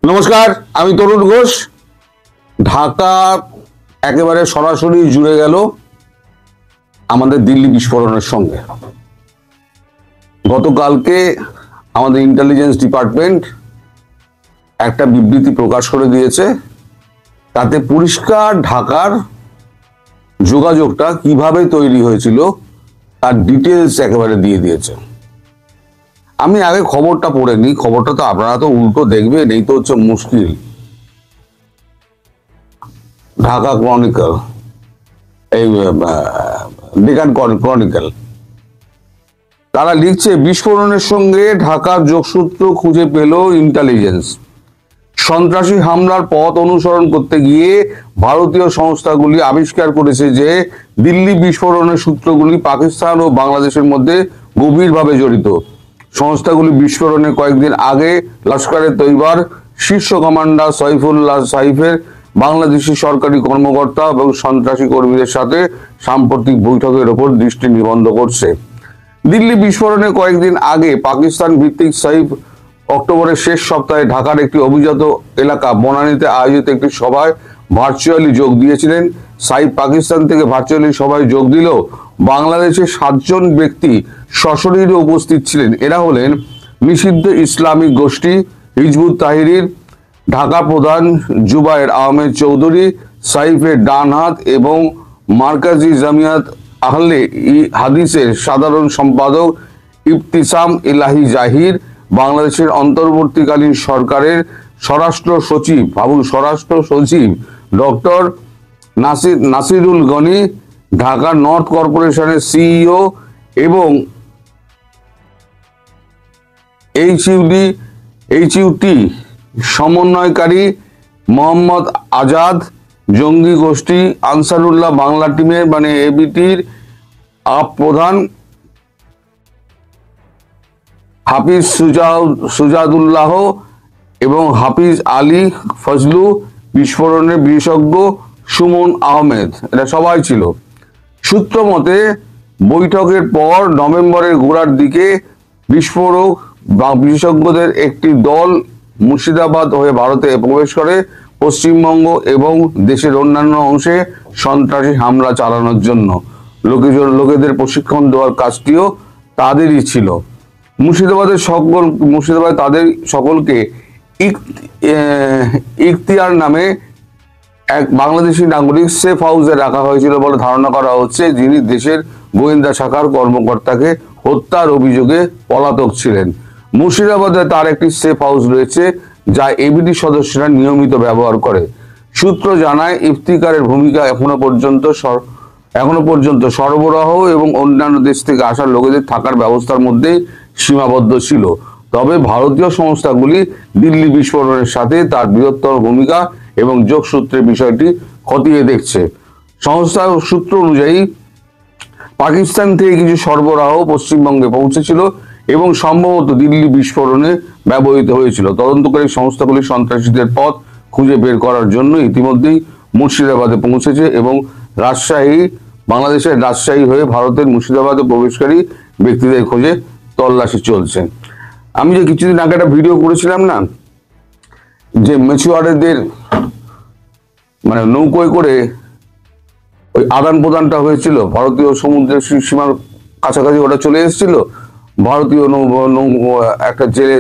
নমস্কার, আমি তরুণ ঘোষ। ঢাকা একেবারে সরাসরি জুড়ে গেল আমাদের দিল্লি বিস্ফোরণের সঙ্গে। গতকালকে আমাদের ইন্টেলিজেন্স ডিপার্টমেন্ট একটা বিবৃতি প্রকাশ করে দিয়েছে, তাতে পরিষ্কার ঢাকার যোগাযোগটা কিভাবে তৈরি হয়েছিল তার ডিটেলস একেবারে দিয়ে দিয়েছে। আমি আগে খবরটা পড়ে নিই, খবরটা তো আপনারা তো উল্টো দেখবেন, এই তো হচ্ছে মুশকিল। ঢাকা ক্রনিকল, এই ডেকান ক্রনিকল, তারা লিখছে, বিস্ফোরণের সঙ্গে ঢাকার যোগসূত্র খুঁজে পেল ইন্টেলিজেন্স। সন্ত্রাসী হামলার পথ অনুসরণ করতে গিয়ে ভারতীয় সংস্থাগুলি আবিষ্কার করেছে যে দিল্লি বিস্ফোরণের সূত্রগুলি পাকিস্তান ও বাংলাদেশের মধ্যে গভীরভাবে জড়িত। সংস্থাগুলি বিস্ফোরণের কয়েকদিন আগে লস্করে তৈবার শীর্ষ কমান্ডার সৈফুল্লাহ সাইফের বাংলাদেশি সরকারি কর্মকর্তা এবং সন্ত্রাসী কর্মীদের সাথে সাম্প্রতিক বৈঠকের ওপর দৃষ্টি নিবদ্ধ করছে। দিল্লি বিস্ফোরণের কয়েকদিন আগে পাকিস্তান ভিত্তিক সাইফ অক্টোবরের শেষ সপ্তাহে ঢাকার একটি অভিজাত এলাকা বনানীতে আয়োজিত একটি সভায় ভার্চুয়ালি যোগ দিয়েছিলেন। সাইফ পাকিস্তান থেকে ভার্চুয়ালি সভায় যোগ দিলেও বাংলাদেশের 7 জন ব্যক্তি সশরীরে উপস্থিত ছিলেন। এরা হলেন নিষিদ্ধ ইসলামিক গোষ্ঠী হিজবুত তাহরির ঢাকা প্রধান জুবায়ের আহমেদ চৌধুরী, সাইফের ডান হাত এবং মার্কাজি জামিয়াত আহলে হাদিসের সাধারণ সম্পাদক ইবতিসাম ইলাহি জাহির, বাংলাদেশের অন্তর্বর্তীকালীন সরকারের স্বরাষ্ট্র সচিব ডক্টর নাসিরুল গনি, ঢাকা নর্থ কর্পোরেশনের সিইও এবং এইচইউটি সমন্বয়কারী মোহাম্মদ আজাদ, জঙ্গি গোষ্ঠী আনসারুল্লাহ বাংলা টিমের এবিটির প্রধান হাফিজ সুজাদুল্লাহ এবং হাফিজ আলী ফজলু, বিস্ফোরণের বিশেষজ্ঞ সুমন আহমেদ, এরা সবাই ছিল। সূত্র মতে বৈঠকের পর নভেম্বরের গোড়ার দিকে বিস্ফোরক বা বিশেষজ্ঞদের একটি দল মুর্শিদাবাদ হয়ে ভারতে প্রবেশ করে পশ্চিমবঙ্গ এবং দেশের অন্যান্য অংশে সন্ত্রাসী হামলা চালানোর জন্য। লোকেদের প্রশিক্ষণ দেওয়ার কাজটিও তাদেরই ছিল। মুর্শিদাবাদে তাদের সকলকে ইখতিয়ার নামে এক বাংলাদেশি নাগরিক সেফ হাউসে রাখা হয়েছিল বলে ধারণা করা হচ্ছে, যিনি দেশের গোয়েন্দা শাখার কর্মকর্তাকে হত্যার অভিযোগে পলাতক ছিলেন। মুর্শিদাবাদে তার একটি সেফ হাউস রয়েছে যা এবিটি সদস্যরা নিয়মিত ব্যবহার করে। সূত্র জানায়, ইফতিকারের ভূমিকা এখনো পর্যন্ত সরবরাহ এবং অন্যান্য দেশ থেকে আসা লোকেদের থাকার ব্যবস্থার মধ্যে সীমাবদ্ধ ছিল। তবে ভারতীয় সংস্থাগুলি দিল্লি বিস্ফোরণের সাথে তার বৃহত্তর ভূমিকা এবং যোগসূত্রের বিষয়টি খতিয়ে দেখছে। সংস্থার সূত্র অনুযায়ী পাকিস্তান থেকে কিছু সরবরাহ পশ্চিমবঙ্গে পৌঁছেছিল এবং সম্ভবত দিল্লি বিস্ফোরণে ব্যবহৃত হয়েছিল। তদন্তকারী সংস্থাগুলি সন্ত্রাসীদের পথ খুঁজে বের করার জন্য ইতিমধ্যেই মুর্শিদাবাদে পৌঁছেছে এবং বাংলাদেশের রাজশাহী হয়ে ভারতের মুর্শিদাবাদে প্রবেশকারী ব্যক্তিদের খোঁজে তল্লাশি চলছে। আমি যে কিছুদিন আগে একটা ভিডিও করেছিলাম না, যে মেচুয়ারদের নৌকোয় করে ওই আদান প্রদানটা হয়েছিল, ভারতীয় সমুদ্রের সীমার কাছাকাছি ওটা চলে এসেছিল, ভারতীয় একটা জেলে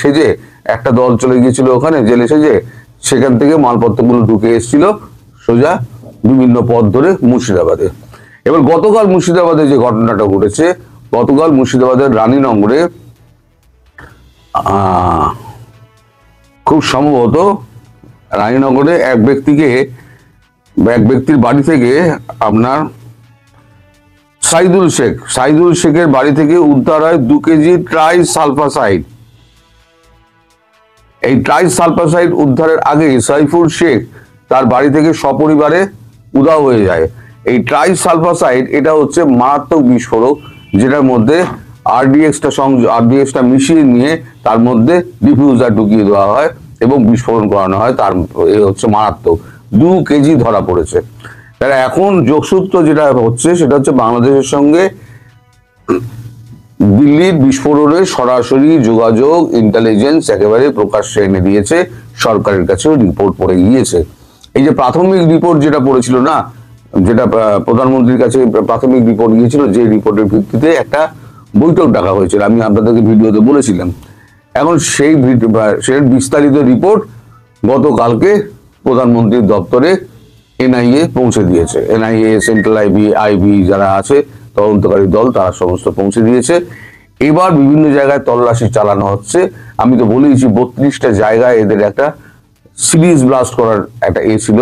সেজে একটা দল চলে গিয়েছিল ওখানে জেলে সেজে, সেখান থেকে মালপত্রগুলো ঢুকে এসেছিল সোজা বিভিন্ন পথ ধরে মুর্শিদাবাদে। এবার গতকাল মুর্শিদাবাদে যে ঘটনাটা ঘটেছে, গতকাল মুর্শিদাবাদের রানীনগরে খুব সম্ভবত রানীনগরে এক ব্যক্তির বাড়ি থেকে আপনার সাইদুল শেখের বাড়ি থেকে উদ্ধার হয় 2 কেজি ট্রাই সালফাসাইড। এই ট্রাই সালফাসাইড উদ্ধারের আগে সাইফুল শেখ তার বাড়ি থেকে সপরিবারে উধাও হয়ে যায়। এই ট্রাই সালফাসাইড এটা হচ্ছে মারাত্মক বিস্ফোরক, যেটার মধ্যে আরডিএক্সটা মিশিয়ে নিয়ে তার মধ্যে ডিফিউজার ঢুকিয়ে দেওয়া হয় এবং বিস্ফোরণ করানো হয়। তার হচ্ছে মারাত্মক 2 কেজি ধরা পড়েছে। তাহলে এখন যোগসূত্র যেটা হচ্ছে সেটা হচ্ছে বাংলাদেশের সঙ্গে দিল্লির বিস্ফোরণে সরাসরি যোগাযোগ ইন্টেলিজেন্স একেবারে প্রকাশ্যে এনে দিয়েছে, সরকারের কাছেও রিপোর্ট পড়ে গিয়েছে। এই যে প্রাথমিক রিপোর্ট যেটা পড়েছিল না, যেটা প্রধানমন্ত্রীর কাছে প্রাথমিক রিপোর্ট গিয়েছিল, যে রিপোর্টের ভিত্তিতে একটা বৈঠক ডাকা হয়েছিল, আমি আপনাদেরকে ভিডিওতে বলেছিলাম। এখন সেই বিস্তারিত রিপোর্ট গতকালকে প্রধানমন্ত্রীর দপ্তরে এনআইএ পৌঁছে দিয়েছে। এনআইএ, সেন্ট্রাল আইবি যারা আছে তদন্তকারী দল, তারা সমস্ত পৌঁছে দিয়েছে। এবার বিভিন্ন জায়গায় তল্লাশি চালানো হচ্ছে। আমি তো বলেইছি 32টা জায়গায় এদের একটা সিরিজ ব্লাস্ট করার একটা ছিল।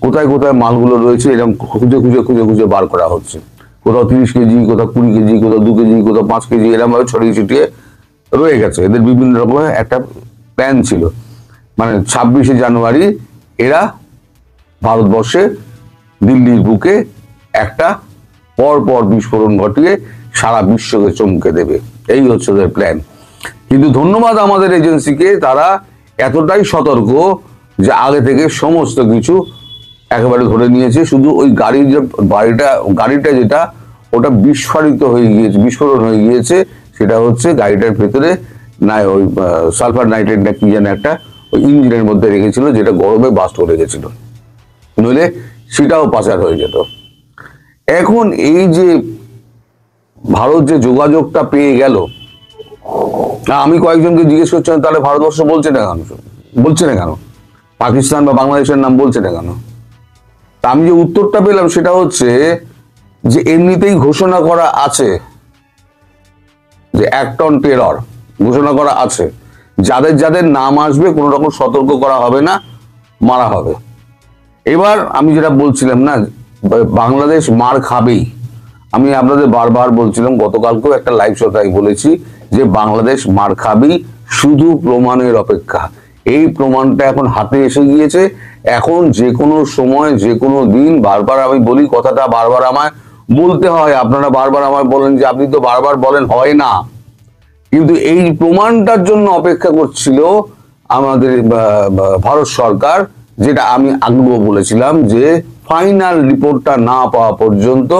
কোথায় কোথায় মালগুলো রয়েছে এরকম খুঁজে খুঁজে খুঁজে খুঁজে বার করা হচ্ছে। কোথাও 30 কেজি, কোথাও 20 কেজি, কোথাও 2 কেজি, কোথাও 5 কেজি, এরকম ভাবে ছড়িয়ে ছিটিয়ে রয়ে গেছে। এদের বিভিন্ন রকমের একটা প্ল্যান ছিল। মানে 26শে জানুয়ারি এরা ভারতবর্ষে দিল্লির বুকে একটা পরপর বিস্ফোরণ ঘটিয়ে সারা বিশ্বকে চমকে দেবে, এই হচ্ছে ওদের প্ল্যান। কিন্তু ধন্যবাদ আমাদের এজেন্সিকে, তারা এতটাই সতর্ক যে আগে থেকে সমস্ত কিছু একেবারে ধরে নিয়েছে। শুধু ওই গাড়িটা যেটা ওটা বিস্ফোরিত হয়ে গিয়েছে, বিস্ফোরণ হয়ে গিয়েছে, সেটা হচ্ছে গাড়িটার ভেতরে না ওই সালফার নাইট্রেট না কি যেন একটা ওই ইঞ্জিনের মধ্যে রেখেছিল, যেটা গরমে বাস্ট করে গেছিল, নইলে সেটাও পাচার হয়ে যেত। এখন এই যে ভারত যে যোগাযোগটা পেয়ে গেল, আমি কয়েকজনকে জিজ্ঞেস করছিলাম তাহলে ভারতবর্ষ বলছে না কেন, পাকিস্তান বা বাংলাদেশের নাম বলছে না কেন? তা আমি যে উত্তরটা পেলাম সেটা হচ্ছে যে এমনিতেই ঘোষণা করা আছে যে অ্যাক্ট অন টেরর ঘোষণা করা আছে, যাদের যাদের নাম আসবে কোনো রকম সতর্ক করা হবে না, মারা হবে। এবার আমি যেটা বলছিলাম না, বাংলাদেশ মার খাবেই। আমি আপনাদের বারবার বলছিলাম, গতকালকেও একটা লাইভ শোতে বলেছি যে বাংলাদেশ মার খাবেই, শুধু প্রমাণের অপেক্ষা। এই প্রমাণটা এখন হাতে এসে গিয়েছে। এখন যে কোনো সময়, যে কোনো দিন, বারবার আমি বলি কথাটা, বারবার আমায় বলতে হয়, আপনারা বারবার আমায় বলেন যে আপনি তো বারবার বলেন, হয় না। কিন্তু এই প্রমাণটার জন্য অপেক্ষা করছিল আমাদের ভারত সরকার, যেটা আমি আগেও বলেছিলাম যে ফাইনাল রিপোর্টটা না পাওয়া পর্যন্ত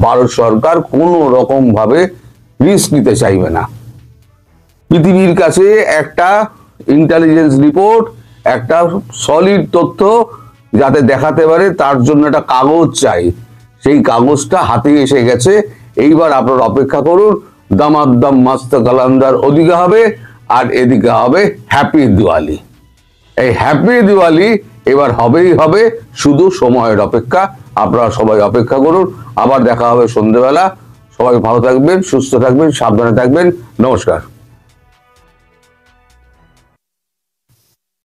ভারত সরকার কোনো রকম ভাবে রিস্ক নিতে চাইবে না। পৃথিবীর কাছে একটা ইন্টেলিজেন্স রিপোর্ট, একটা সলিড তথ্য যাতে দেখাতে পারে, তার জন্য একটা কাগজ চাই। সেই কাগজটা হাতে এসে গেছে। এইবার আপনারা অপেক্ষা করুন, দামাদ্দাম মাস্ত কালান্দার ওদিকে হবে, আর এদিকে হবে হ্যাপি দিওয়ালি। এই হ্যাপি দিওয়ালি এবার হবেই হবে, শুধু সময়ের অপেক্ষা। আপনারা সবাই অপেক্ষা করুন। আবার দেখা হবে সন্ধ্যেবেলা। সবাই ভালো থাকবেন, সুস্থ থাকবেন, সাবধানে থাকবেন। নমস্কার।